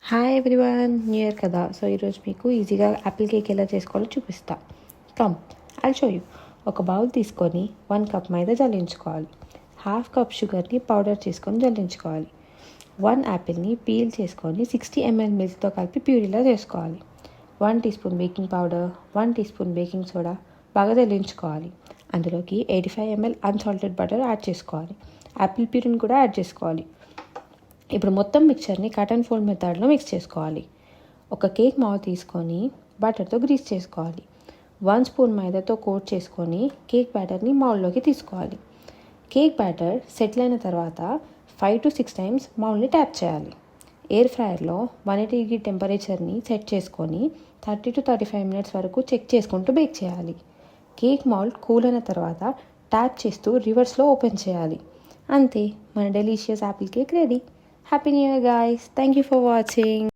Hi everyone, new year కదా. So ఈరోజు మీకు ఈజీగా యాపిల్ కేక్ ఎలా చేసుకోవాలో చూపిస్తా. Come I'll show you. ఒక బౌల్ తీసుకొని 1 కప్ మైదా జల్లించుకోవాలి. 1/2 కప్ షుగర్ని పౌడర్ చేసుకొని జల్లించుకోవాలి. 1 యాపిల్ని పీల్ చేసుకొని 60 ml మిల్క్తో కలిపి ప్యూరీలా చేసుకోవాలి. 1 teaspoon baking powder, 1 teaspoon baking soda బాగా జల్లించుకోవాలి. అందులోకి 85 ml అన్సాల్టెడ్ బటర్ యాడ్ చేసుకోవాలి. యాపిల్ ప్యూరీని కూడా యాడ్ చేసుకోవాలి. ఇప్పుడు మొత్తం మిక్చర్ని కట్ అండ్ ఫోల్డ్ మెథడ్లో మిక్స్ చేసుకోవాలి. ఒక కేక్ మావు తీసుకొని బటర్తో గ్రీస్ చేసుకోవాలి. 1 స్పూన్ మైదాతో కోట్ చేసుకొని కేక్ బ్యాటర్ని మౌల్డ్లోకి తీసుకోవాలి. కేక్ బ్యాటర్ సెటిల్ అయిన తర్వాత 5 to 6 టైమ్స్ మౌల్డ్ని ట్యాప్ చేయాలి. ఎయిర్ ఫ్రైయర్లో 180 డిగ్రీ టెంపరేచర్ని సెట్ చేసుకొని 30 to 35 మినిట్స్ వరకు చెక్ చేసుకుంటూ బేక్ చేయాలి. కేక్ మౌల్డ్ కూల్ అయిన తర్వాత ట్యాప్ చేస్తూ రివర్స్లో ఓపెన్ చేయాలి. అంతే, మన delicious Apple cake ready. Happy New Year, guys. Thank you for watching.